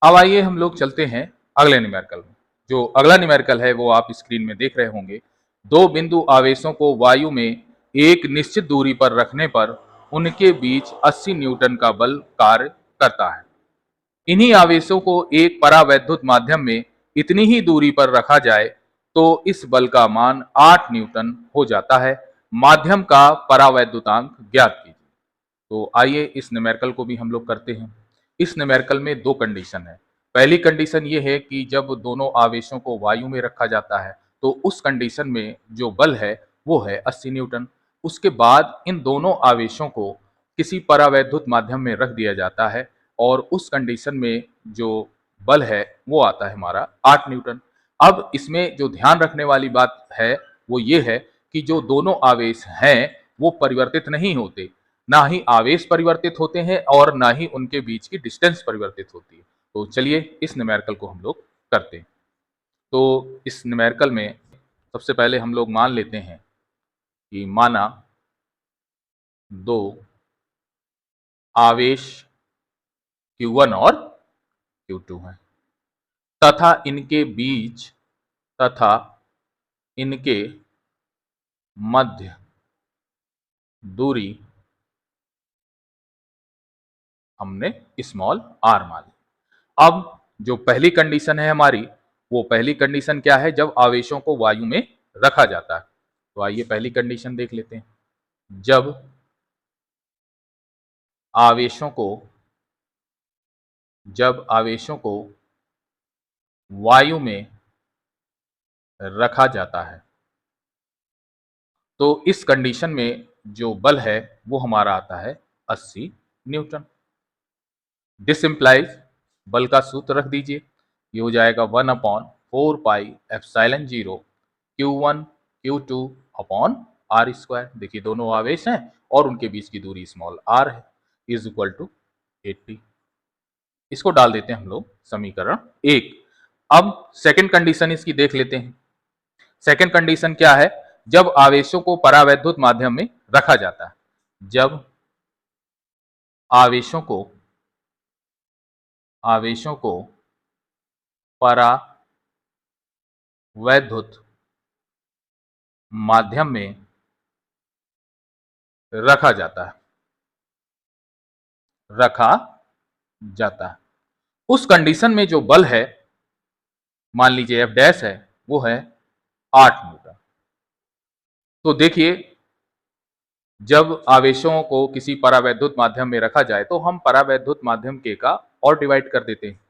अब आइए हम लोग चलते हैं अगले न्यूमेरिकल में। जो अगला न्यूमेरिकल है वो आप स्क्रीन में देख रहे होंगे। दो बिंदु आवेशों को वायु में एक निश्चित दूरी पर रखने पर उनके बीच 80 न्यूटन का बल कार्य करता है। इन्हीं आवेशों को एक परावैद्युत माध्यम में इतनी ही दूरी पर रखा जाए तो इस बल का मान 8 न्यूटन हो जाता है। माध्यम का परावैद्युतांक ज्ञात कीजिए। तो आइए इस न्यूमेरिकल को भी हम लोग करते हैं। इस न्यूमेरिकल में दो कंडीशन है। पहली कंडीशन ये है कि जब दोनों आवेशों को वायु में रखा जाता है तो उस कंडीशन में जो बल है वो है 80 न्यूटन। उसके बाद इन दोनों आवेशों को किसी परावैद्युत माध्यम में रख दिया जाता है और उस कंडीशन में जो बल है वो आता है हमारा 8 न्यूटन। अब इसमें जो ध्यान रखने वाली बात है वो ये है कि जो दोनों आवेश हैं वो परिवर्तित नहीं होते, ना ही आवेश परिवर्तित होते हैं और ना ही उनके बीच की डिस्टेंस परिवर्तित होती है। तो चलिए इस न्यूमेरिकल को हम लोग करते हैं। तो इस न्यूमेरिकल में सबसे पहले हम लोग मान लेते हैं कि माना दो आवेश Q1 और Q2 हैं तथा इनके मध्य दूरी हमने स्मॉल r मान ली। अब जो पहली कंडीशन है हमारी, वो पहली कंडीशन क्या है? जब आवेशों को वायु में रखा जाता है। तो आइए पहली कंडीशन देख लेते हैं। जब आवेशों को वायु में रखा जाता है तो इस कंडीशन में जो बल है वो हमारा आता है 80 न्यूटन। दिस इंप्लाइज, बल का सूत्र रख दीजिए, ये हो जाएगा 1/4 pi epsilon 0 Q1 Q2 upon R square. देखिए दोनों आवेश हैं और उनके बीच की दूरी स्मॉल r है, इज इक्वल टू 80। इसको डाल देते हैं हम लोग समीकरण 1। अब सेकंड कंडीशन इसकी देख लेते हैं। सेकंड कंडीशन क्या है? जब आवेशों को परावैद्युत माध्यम में रखा जाता है। जब आवेशों को परावैद्युत माध्यम में रखा जाता है उस कंडीशन में जो बल है, मान लीजिए F डैश है, वो है 8 न्यूटन। तो देखिए जब आवेशों को किसी परावैद्युत माध्यम में रखा जाए तो हम परावैद्युत माध्यम के का और डिवाइड कर देते हैं।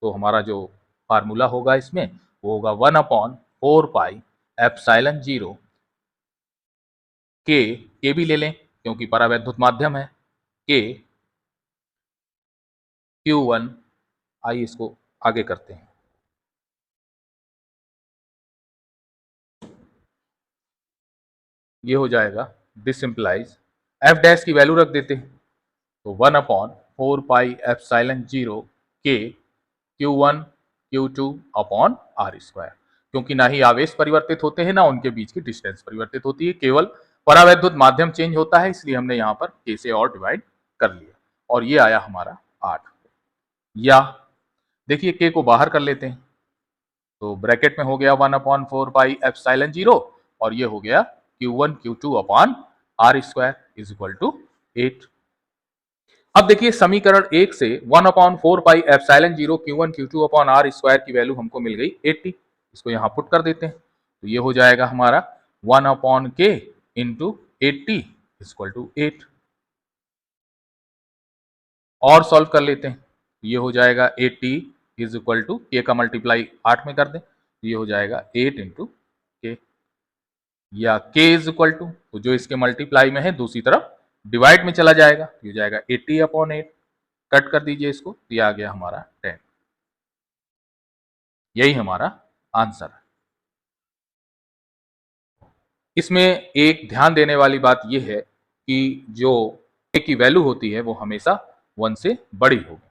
तो हमारा जो फार्मूला होगा इसमें वो होगा 1/4 पाई एप्सिलॉन 0 के भी ले लें क्योंकि परावैद्युत माध्यम है, के Q1। आइए इसको आगे करते हैं। ये हो जाएगा, दिस इंप्लाइज, F डैश की वैल्यू रख देते हैं। तो 1/4 पाई एप्सिलॉन 0 के Q1 Q2 upon R square. क्योंकि ना ही आवेश परिवर्तित होते हैं ना उनके बीच की डिस्टेंस परिवर्तित होती है, केवल परावैद्युत माध्यम चेंज होता है, इसलिए हमने यहाँ पर K से और डिवाइड कर लिया और ये आया हमारा 8। या देखिए K को बाहर कर लेते हैं तो ब्रैकेट में हो गया 1/4 पाई एप्सिलॉन 0 और ये हो गया Q1 Q2 upon R square is equal to 8। अब देखिए समीकरण 1 से 1/4 pi epsilon 0 Q1 Q2 upon R square की वैल्यू हमको मिल गई 80। इसको यहाँ पुट कर देते हैं तो ये हो जाएगा हमारा 1/K इंटू 80 इक्वल टू 8। और सॉल्व कर लेते हैं, ये हो जाएगा 80 इज इक्वल टू K का मल्टीप्लाई 8 में कर दें, ये हो जाएगा 8 इंटू K। या K इज इक्वल टू, तो जो इसके मल्टीप्लाई में है दूसरी तरफ डिवाइड में चला जाएगा, ये हो जाएगा 80/8। कट कर दीजिए इसको, ये आ गया हमारा 10। यही हमारा आंसर है। इसमें एक ध्यान देने वाली बात यह है कि जो K की वैल्यू होती है वो हमेशा 1 से बड़ी होगी।